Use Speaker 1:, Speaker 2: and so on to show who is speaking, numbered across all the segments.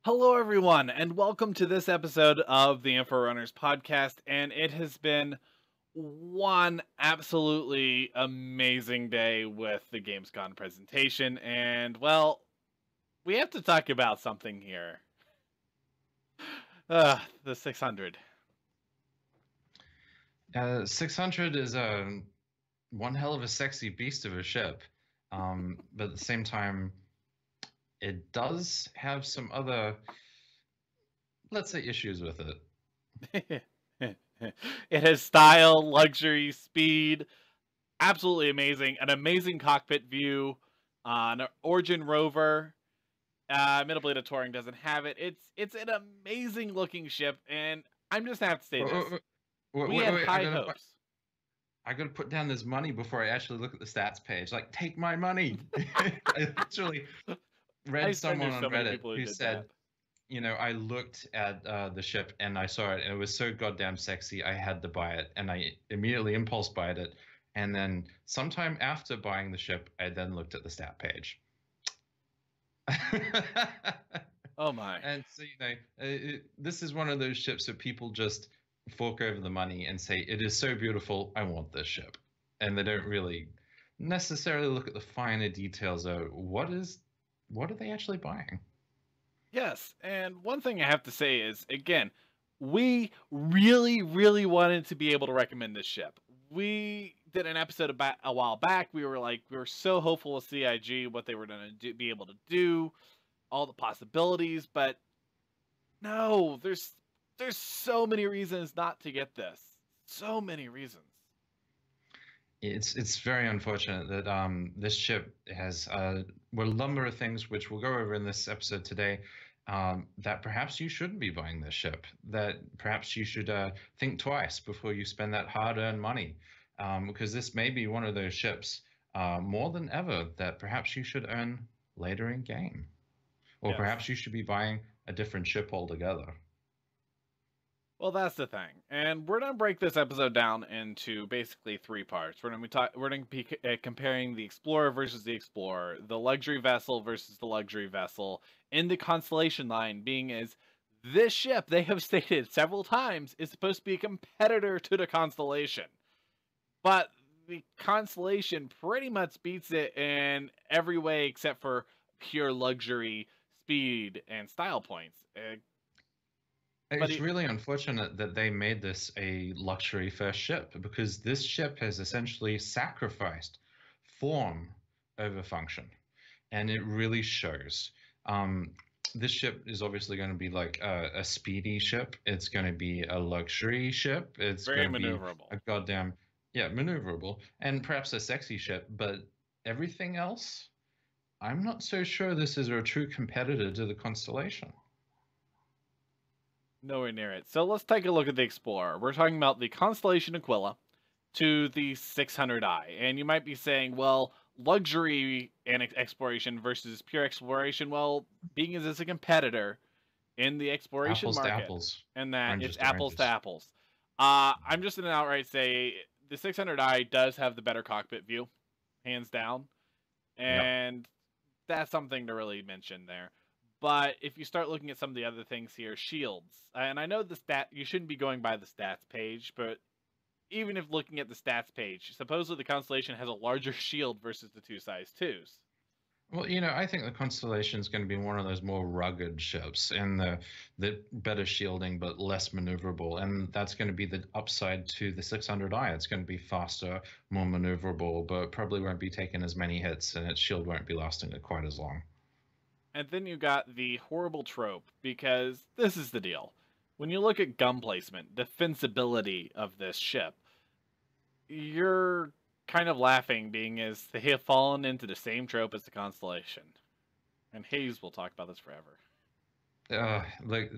Speaker 1: Hello, everyone, and welcome to this episode of the Inforunners podcast. And it has been one absolutely amazing day with the Gamescon presentation. And, well, we have to talk about something here. The 600.
Speaker 2: 600 is one hell of a sexy beast of a ship, but at the same time, it does have some other, let's say, issues with it.
Speaker 1: It has style, luxury, speed. Absolutely amazing. An amazing cockpit view. An Origin rover. Middle Touring doesn't have it. It's an amazing looking ship, and I'm just gonna have to say this: we had high hopes.
Speaker 2: I gotta put down this money before I actually look at the stats page. Like, take my money. I literally read someone on Reddit who said, I looked at the ship and I saw it, and it was so goddamn sexy. I had to buy it, and I immediately impulse bought it. And then sometime after buying the ship, I then looked at the stat page.
Speaker 1: Oh my!
Speaker 2: And so this is one of those ships that people just fork over the money and say it is so beautiful, I want this ship, and they don't really necessarily look at the finer details of what are they actually buying.
Speaker 1: Yes, and one thing I have to say is, again, we really wanted to be able to recommend this ship. We did an episode about a while back. We were so hopeful with CIG, what they were going to be able to do, all the possibilities, but no, there's so many reasons not to get this. So many reasons.
Speaker 2: It's very unfortunate that this ship has a number of things which we'll go over in this episode today. That perhaps you shouldn't be buying this ship. That perhaps you should think twice before you spend that hard-earned money, because this may be one of those ships more than ever that perhaps you should earn later in game, or
Speaker 1: Yes.
Speaker 2: perhaps you should be buying a different ship altogether.
Speaker 1: Well, that's the thing, and we're gonna break this episode down into basically three parts. We're gonna be comparing the Explorer versus the Explorer, the luxury vessel versus the luxury vessel, in the Constellation line. Being as this ship, they have stated several times, is supposed to be a competitor to the Constellation, but the Constellation pretty much beats it in every way except for pure luxury, speed, and style points.
Speaker 2: It's really unfortunate that they made this a luxury first ship, because this ship has essentially sacrificed form over function, and it really shows. This ship is obviously going to be like a speedy ship. It's going to be a luxury ship. It's
Speaker 1: Very
Speaker 2: going to be
Speaker 1: maneuverable.
Speaker 2: a goddamn, yeah, maneuverable, and perhaps a sexy ship. But everything else, I'm not so sure this is a true competitor to the Constellation.
Speaker 1: Nowhere near it. So let's take a look at the Explorer. We're talking about the Constellation Aquila to the 600i. And you might be saying, well, luxury and exploration versus pure exploration. Well, being as it's a competitor in the exploration
Speaker 2: Apples
Speaker 1: market,
Speaker 2: to apples.
Speaker 1: and that
Speaker 2: Oranges
Speaker 1: it's
Speaker 2: to
Speaker 1: apples
Speaker 2: oranges.
Speaker 1: to apples. I'm just going to outright say the 600i does have the better cockpit view, hands down. And that's something to really mention there. But if you start looking at some of the other things here, shields, and I know you shouldn't be going by the stats page, but even if looking at the stats page, supposedly the Constellation has a larger shield versus the two size 2s.
Speaker 2: Well, I think the Constellation is going to be one of those more rugged ships, and the better shielding but less maneuverable, and that's going to be the upside to the 600i. It's going to be faster, more maneuverable, but probably won't be taking as many hits, and its shield won't be lasting quite as long.
Speaker 1: And then you got the horrible trope, because this is the deal. When you look at gun placement, defensibility of this ship, you're kind of laughing, being as they have fallen into the same trope as the Constellation. And Hayes will talk about this forever.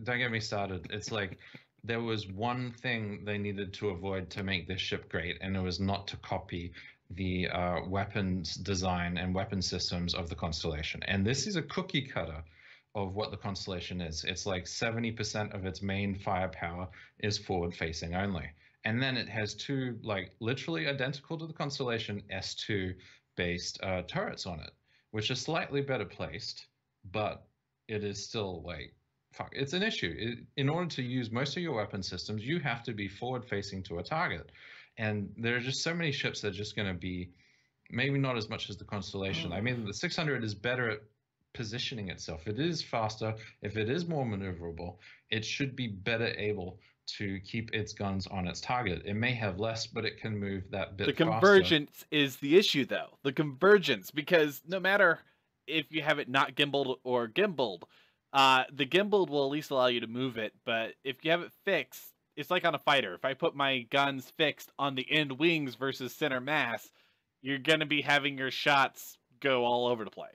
Speaker 2: Don't get me started. It's like there was one thing they needed to avoid to make this ship great, and it was not to copy the weapons design and weapon systems of the Constellation. And this is a cookie cutter of what the Constellation is. It's like 70% of its main firepower is forward facing only. And then it has two, like, literally identical to the Constellation S2 based turrets on it, which are slightly better placed, but it is still like fuck, it's an issue. In order to use most of your weapon systems, you have to be forward-facing to a target, and there are just so many ships that are just going to be maybe not as much as the Constellation. I mean, the 600 is better at positioning itself. It is faster. If it is more maneuverable, it should be better able to keep its guns on its target. It may have less, but it can move that bit
Speaker 1: The
Speaker 2: faster.
Speaker 1: Convergence is the issue, though. The Convergence, because no matter if you have it not gimbaled or gimbaled, the gimbaled will at least allow you to move it, but if you have it fixed, it's like on a fighter. If I put my guns fixed on the end wings versus center mass, you're going to be having your shots go all over the place.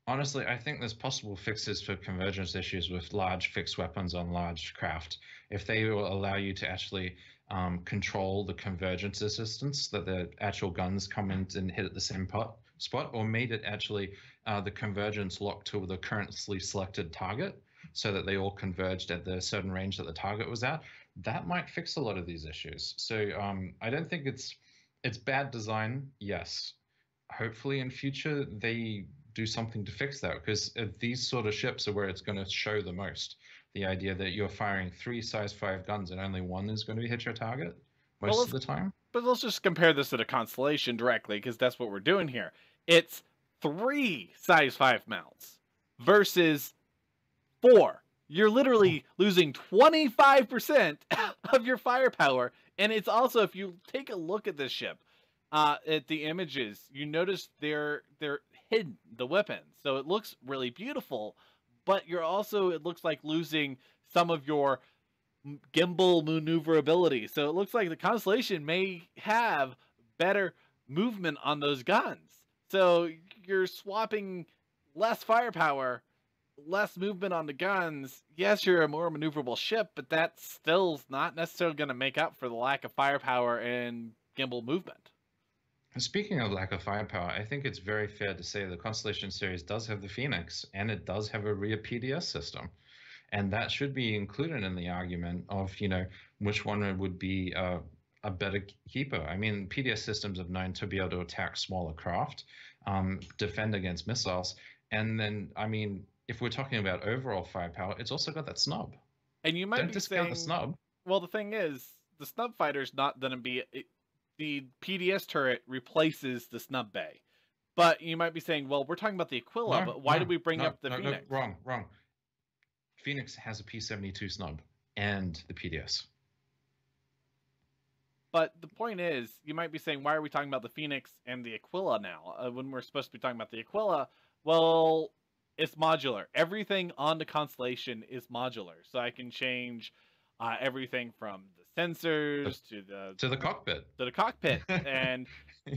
Speaker 2: Honestly, I think there's possible fixes for convergence issues with large fixed weapons on large craft. If they will allow you to actually control the convergence distance, that the actual guns come in and hit at the same spot, or made it actually the convergence locked to the currently selected target, so that they all converged at the certain range that the target was at, that might fix a lot of these issues. So I don't think it's bad design, yes. Hopefully in future they do something to fix that, because these sort of ships are where it's going to show the most. The idea that you're firing 3 size 5 guns and only one is going to hit your target most of the time.
Speaker 1: But let's just compare this to the Constellation directly, because that's what we're doing here. It's 3 size 5 mounts versus 4. You're literally losing 25% of your firepower. And it's also, if you take a look at this ship, at the images, you notice they're hidden, the weapons. So it looks really beautiful, but you're also, it looks like losing some of your gimbal maneuverability. So it looks like the Constellation may have better movement on those guns. So you're swapping less firepower, less movement on the guns. Yes, you're a more maneuverable ship, but that still's not necessarily going to make up for the lack of firepower and gimbal movement.
Speaker 2: Speaking of lack of firepower, I think it's very fair to say the Constellation series does have the Phoenix, and it does have a rear PDS system. And that should be included in the argument of, which one would be a better keeper. I mean, PDS systems are known to be able to attack smaller craft, defend against missiles. And then, I mean, if we're talking about overall firepower, it's also got that snub.
Speaker 1: And you might
Speaker 2: Don't
Speaker 1: be
Speaker 2: discount
Speaker 1: saying,
Speaker 2: the snub.
Speaker 1: Well, the thing is, the snub fighter's not going to be... The PDS turret replaces the snub bay. But you might be saying, well, we're talking about the Aquila, but why did we bring up the Phoenix?
Speaker 2: Wrong. Phoenix has a P72 snub and the PDS.
Speaker 1: But the point is, you might be saying, why are we talking about the Phoenix and the Aquila now? When we're supposed to be talking about the Aquila, well, it's modular. Everything on the Constellation is modular. So I can change everything from the sensors
Speaker 2: to the cockpit.
Speaker 1: To the cockpit. And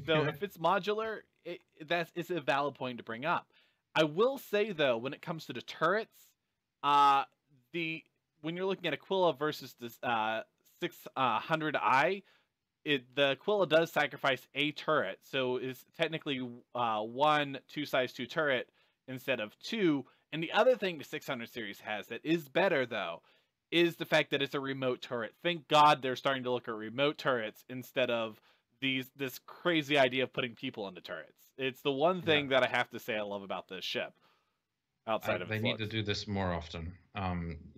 Speaker 1: so if it's modular, it's a valid point to bring up. I will say, though, when it comes to the turrets, when you're looking at Aquila versus this 600i, the Aquila does sacrifice a turret, so it's technically 1 2x2 turret instead of 2. And the other thing the 600 series has that is better, though, is the fact that it's a remote turret. Thank God they're starting to look at remote turrets instead of this crazy idea of putting people into turrets. It's the one thing that I have to say I love about this ship. Outside of
Speaker 2: they need to do this more often,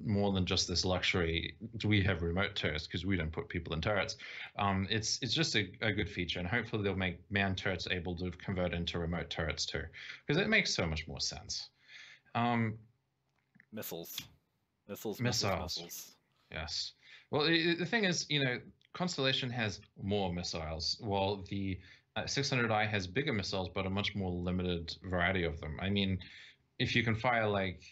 Speaker 2: more than just this luxury. We have remote turrets because we don't put people in turrets. It's just a good feature, and hopefully they'll make manned turrets able to convert into remote turrets too, because it makes so much more sense.
Speaker 1: Missiles.
Speaker 2: Yes. Well, the thing is, Constellation has more missiles, while the 600i has bigger missiles, but a much more limited variety of them. I mean, if you can fire like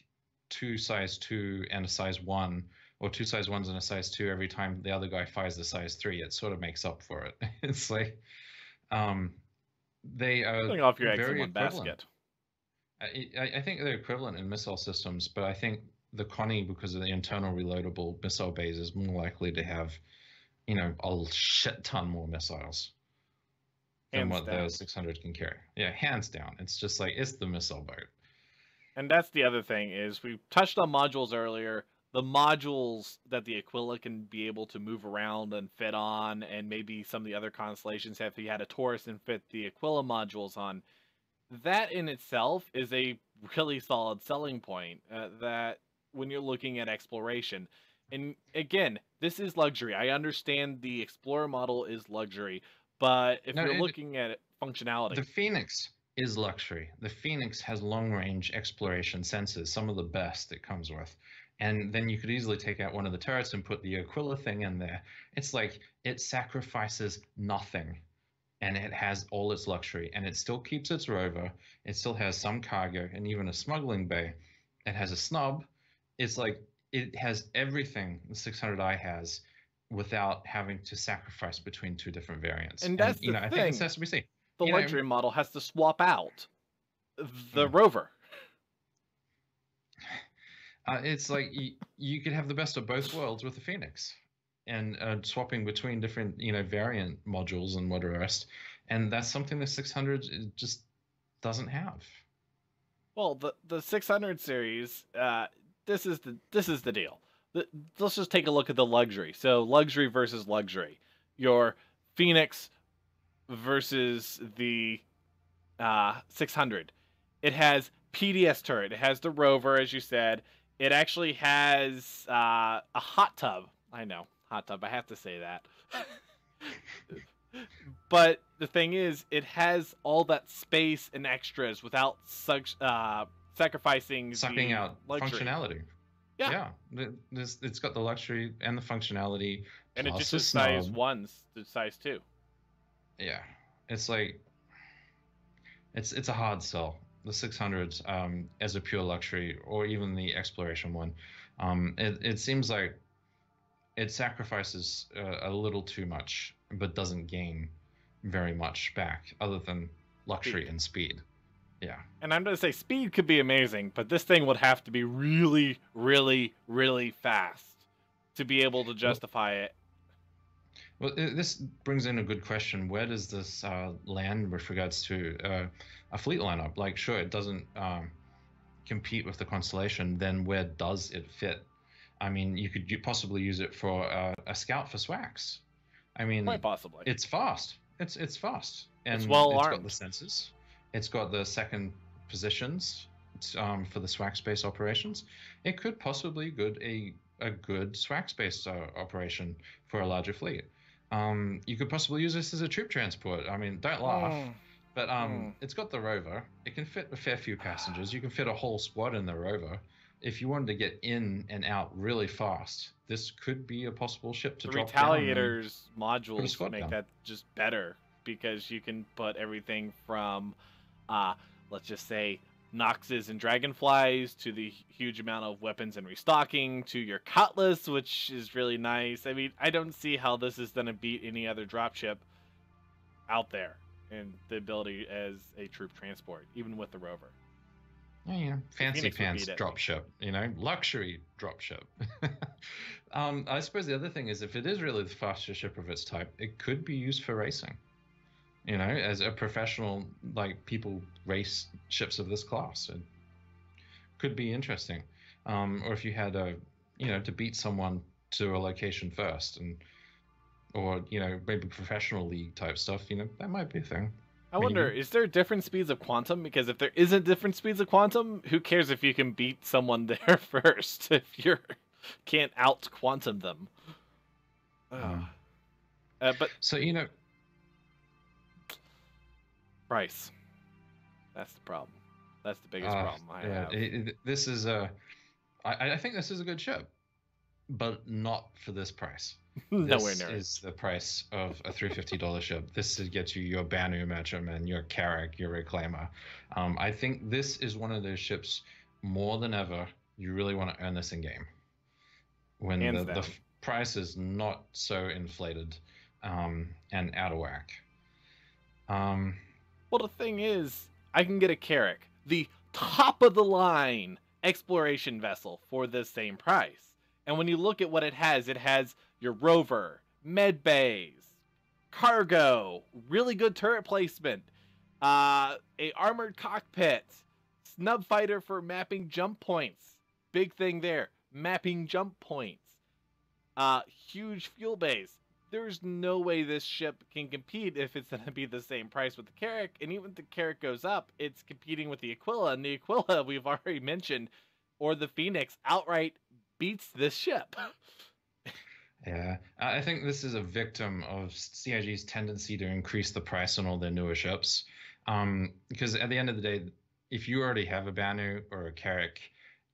Speaker 2: 2 size 2 and a size 1, or 2 size 1s and a size 2 every time the other guy fires the size 3, it sort of makes up for it. It's like they are
Speaker 1: putting off your eggs
Speaker 2: very
Speaker 1: in one basket.
Speaker 2: I think they're equivalent in missile systems, but I think the Connie, because of the internal reloadable missile bays, is more likely to have, a shit ton more missiles than what the 600 can carry. Yeah, hands down. It's just like, it's the missile boat.
Speaker 1: And that's the other thing, is we touched on modules earlier. The modules that the Aquila can be able to move around and fit on, and maybe some of the other constellations, if you had a Taurus and fit the Aquila modules on, that in itself is a really solid selling point. That when you're looking at exploration. And again, this is luxury. I understand the Explorer model is luxury, but if
Speaker 2: No,
Speaker 1: you're looking at functionality,
Speaker 2: the Phoenix is luxury. The Phoenix has long-range exploration sensors, some of the best it comes with. And then you could easily take out one of the turrets and put the Aquila thing in there. It's like it sacrifices nothing, and it has all its luxury, and it still keeps its rover. It still has some cargo and even a smuggling bay. It has a snub. It's like it has everything the 600i has without having to sacrifice between two different variants.
Speaker 1: and that's
Speaker 2: you
Speaker 1: the
Speaker 2: know, I
Speaker 1: thing.
Speaker 2: think it's SBC.
Speaker 1: The
Speaker 2: You know,
Speaker 1: luxury model has to swap out the rover.
Speaker 2: It's like you could have the best of both worlds with the Phoenix, and swapping between different variant modules and what the rest, and that's something the 600 just doesn't have.
Speaker 1: Well, the 600 series, this is the deal. Let's just take a look at the luxury. So luxury versus luxury. Your Phoenix versus the 600. It has PDS turret. It has the rover, as you said. It actually has a hot tub. I know, hot tub. I have to say that. But the thing is, it has all that space and extras without sacrificing
Speaker 2: Sucking out
Speaker 1: luxury.
Speaker 2: Functionality.
Speaker 1: Yeah.
Speaker 2: It's got the luxury and the functionality.
Speaker 1: And it just
Speaker 2: plus
Speaker 1: is
Speaker 2: the
Speaker 1: size
Speaker 2: snub.
Speaker 1: 1 to size 2.
Speaker 2: Yeah, it's like it's a hard sell. The 600s as a pure luxury, or even the exploration one, it seems like it sacrifices a little too much, but doesn't gain very much back, other than luxury and speed. Yeah.
Speaker 1: And I'm going to say speed could be amazing, but this thing would have to be really, really, really fast to be able to justify it.
Speaker 2: Well, this brings in a good question. Where does this land with regards to a fleet lineup? Like, sure, it doesn't compete with the Constellation. Then where does it fit? I mean, you could possibly use it for a scout for SWAX. I mean,
Speaker 1: Quite possibly.
Speaker 2: it's fast. It's fast, and
Speaker 1: it's well
Speaker 2: it's
Speaker 1: armed.
Speaker 2: got the sensors. It's got the second positions for the SWAX space operations. It could possibly a good SWAX space operation for a larger fleet. You could possibly use this as a troop transport. I mean, don't laugh, but it's got the rover. It can fit a fair few passengers. You can fit a whole squad in the rover. If you wanted to get in and out really fast, this could be a possible ship to drop down.
Speaker 1: Retaliators modules make
Speaker 2: down.
Speaker 1: that just better, because you can put everything from, let's just say, Noxes and Dragonflies to the huge amount of weapons and restocking to your Cutlass, which is really nice. I mean, I don't see how this is going to beat any other dropship out there in the ability as a troop transport, even with the rover.
Speaker 2: Yeah, fancy
Speaker 1: Phoenix would
Speaker 2: pants
Speaker 1: beat it.
Speaker 2: dropship, luxury dropship. I suppose the other thing is, if it is really the fastest ship of its type, it could be used for racing. As a professional, like, people race ships of this class. It could be interesting. Or if you had to beat someone to a location first, or maybe professional league type stuff, that might be a thing.
Speaker 1: I wonder, is there different speeds of quantum? Because if there isn't different speeds of quantum, who cares if you can beat someone there first if you can't out quantum them? But
Speaker 2: so
Speaker 1: price. That's the problem. That's the biggest problem I have.
Speaker 2: This is I think this is a good ship, but not for this price.
Speaker 1: Nowhere near.
Speaker 2: This is the price of a $350 ship. This gets you your Banu Merchantman, your Carrick, your Reclaimer. I think this is one of those ships, more than ever, you really want to earn this in game. When the price is not so inflated and out of whack.
Speaker 1: Well, the thing is, I can get a Carrick, the top of the line exploration vessel, for the same price. And when you look at what it has your rover, med bays, cargo, really good turret placement, a armored cockpit, snub fighter for mapping jump points. Big thing there, mapping jump points. Huge fuel base. There's no way this ship can compete if it's going to be the same price with the Carrick. And even if the Carrick goes up, it's competing with the Aquila. And the Aquila, we've already mentioned, or the Phoenix outright beats this ship.
Speaker 2: Yeah, I think this is a victim of CIG's tendency to increase the price on all their newer ships. Because at the end of the day, if you already have a Banu or a Carrick,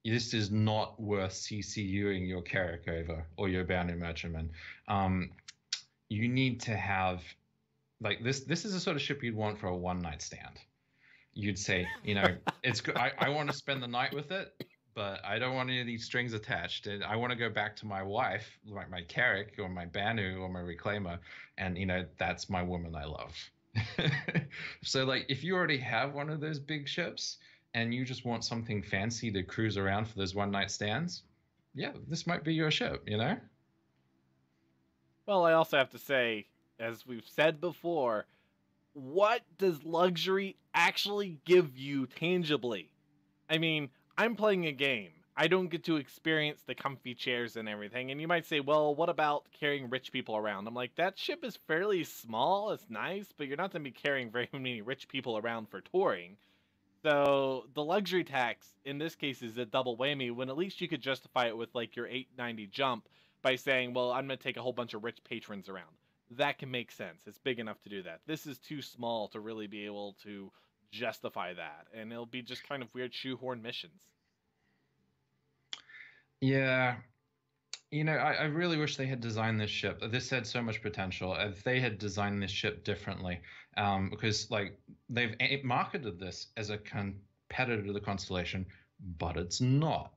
Speaker 2: this is not worth CCUing your Carrick over or your Banu Merchantman. You need to have like this. This is the sort of ship you'd want for a one night stand. You'd say, it's good. I want to spend the night with it, but I don't want any of these strings attached. And I want to go back to my wife, like my Carrick or my Banu or my Reclaimer, and that's my woman I love. So like if you already have one of those big ships and you just want something fancy to cruise around for those one night stands, yeah, this might be your ship,
Speaker 1: Well, I also have to say, as we've said before, what does luxury actually give you tangibly? I mean, I'm playing a game. I don't get to experience the comfy chairs and everything. And you might say, well, what about carrying rich people around? I'm like, that ship is fairly small. It's nice, but you're not going to be carrying very many rich people around for touring. So the luxury tax in this case is a double whammy when at least you could justify it with like your 890 jump by saying, well, I'm going to take a whole bunch of rich patrons around. That can make sense. It's big enough to do that. This is too small to really be able to justify that. And it'll be just kind of weird shoehorn missions.
Speaker 2: Yeah. I really wish they had designed this ship. This had so much potential. If they had designed this ship differently, because like they've marketed this as a competitor to the Constellation, but it's not.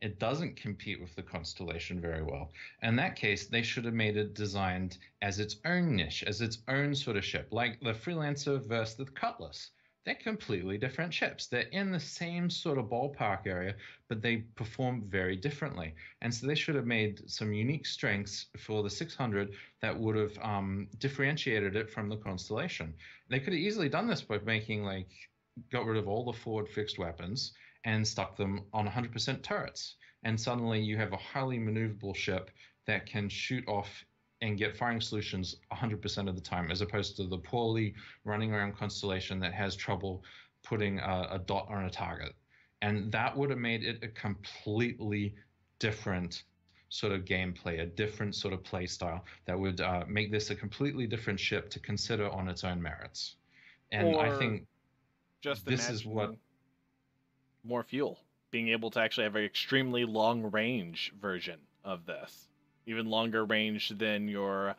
Speaker 2: It doesn't compete with the Constellation very well. In that case, they should have made it designed as its own niche, as its own sort of ship, like the Freelancer versus the Cutlass. They're completely different ships. They're in the same sort of ballpark area, but they perform very differently. And so they should have made some unique strengths for the 600 that would have differentiated it from the Constellation. They could have easily done this by got rid of all the forward fixed weapons and stuck them on 100% turrets. And suddenly you have a highly maneuverable ship that can shoot off and get firing solutions 100% of the time, as opposed to the poorly running around Constellation that has trouble putting a dot on a target. And that would have made it a completely different sort of gameplay, a different sort of play style that would make this a completely different ship to consider on its own merits. And I think
Speaker 1: just
Speaker 2: this is what...
Speaker 1: More fuel. Being able to actually have an extremely long range version of this. Even longer range than your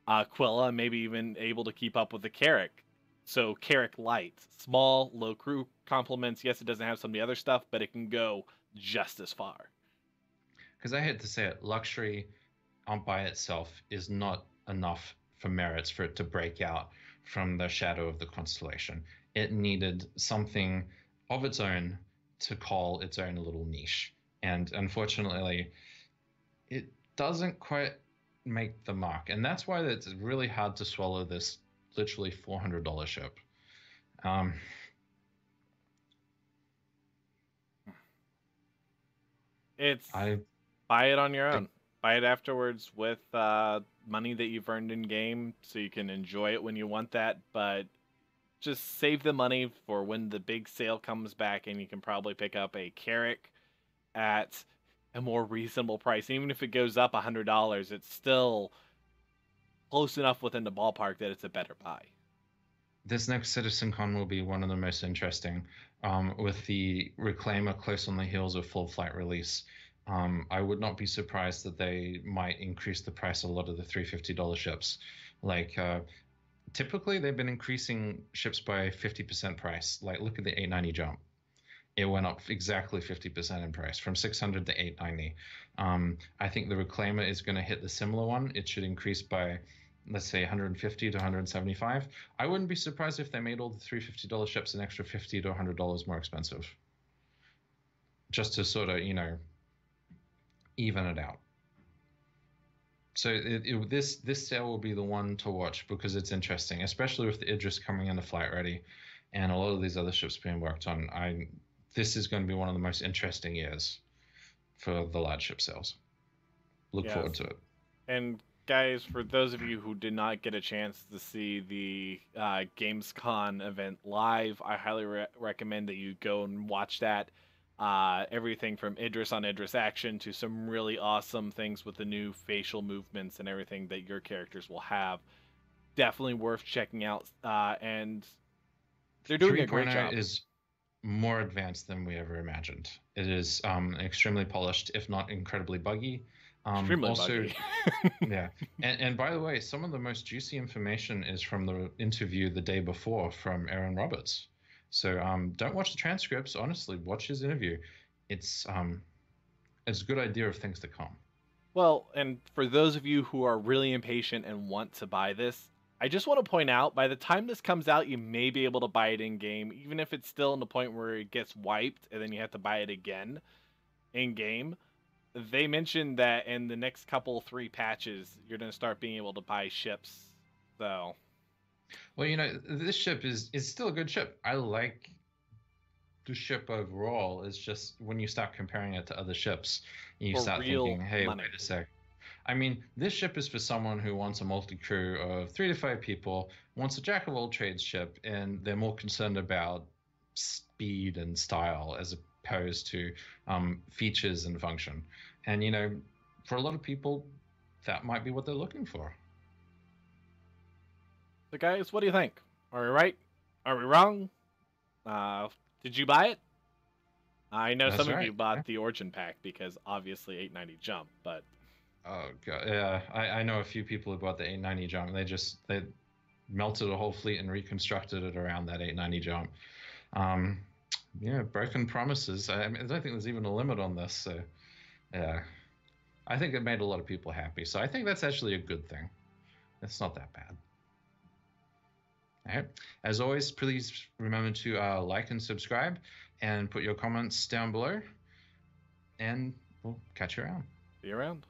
Speaker 1: Aquila, maybe even able to keep up with the Carrick. So Carrick Light, small, low crew complements. Yes, it doesn't have some of the other stuff, but it can go just as far.
Speaker 2: Because I hate to say it, luxury by itself is not enough for merits for it to break out from the shadow of the Constellation. It needed something of its own to call its own little niche. And unfortunately, it doesn't quite make the mark. And that's why it's really hard to swallow this literally $400 ship.
Speaker 1: Buy it on your own. Buy it afterwards with money that you've earned in game so you can enjoy it when you want that, but just save the money for when the big sale comes back and you can probably pick up a Carrick at a more reasonable price. Even if it goes up $100, it's still close enough within the ballpark that it's a better buy.
Speaker 2: This next CitizenCon will be one of the most interesting, with the Reclaimer close on the heels of full flight release. I would not be surprised that they might increase the price of a lot of the $350 ships. Like, typically they've been increasing ships by 50% price. Like, look at the 890 jump. It went up exactly 50% in price, from 600 to 890. I think the Reclaimer is going to hit the similar one. It should increase by, let's say, 150 to 175. I wouldn't be surprised if they made all the $350 ships an extra $50 to $100 more expensive, just to sort of, even it out. So this sale will be the one to watch because it's interesting, especially with the Idris coming into flight ready and a lot of these other ships being worked on. This is going to be one of the most interesting years for the large ship sales. Look forward to it.
Speaker 1: And guys, for those of you who did not get a chance to see the Gamescon event live, I highly recommend that you go and watch that. Everything from Idris on Idris action to some really awesome things with the new facial movements and everything that your characters will have. Definitely worth checking out. And they're doing a great
Speaker 2: 3.0
Speaker 1: job.
Speaker 2: is more advanced than we ever imagined. It is extremely polished, if not incredibly buggy.
Speaker 1: Extremely
Speaker 2: also,
Speaker 1: buggy.
Speaker 2: yeah. And by the way, some of the most juicy information is from the interview the day before from Aaron Roberts. So don't watch the transcripts. Honestly, watch his interview. It's a good idea of things to come.
Speaker 1: Well, and for those of you who are really impatient and want to buy this, I just want to point out, by the time this comes out, you may be able to buy it in game, even if it's still in the point where it gets wiped and then you have to buy it again in game. They mentioned that in the next couple 3 patches, you're going to start being able to buy ships. So,
Speaker 2: well, this ship is still a good ship. I like the ship overall. It's just when you start comparing it to other ships, you start thinking, hey, wait a sec. I mean, this ship is for someone who wants a multi-crew of 3 to 5 people, wants a jack-of-all-trades ship, and they're more concerned about speed and style as opposed to features and function. And, for a lot of people, that might be what they're looking for.
Speaker 1: So guys, what do you think? Are we right? Are we wrong? Did you buy it? I know some of you bought the Origin pack because obviously 890 jump, but...
Speaker 2: Oh god, yeah, I know a few people who bought the 890 jump. They melted a whole fleet and reconstructed it around that 890 jump. Yeah, broken promises. I don't think there's even a limit on this. So, yeah, I think it made a lot of people happy. So I think that's actually a good thing. It's not that bad. All right. As always, please remember to like and subscribe and put your comments down below. And we'll catch you around.
Speaker 1: See you around.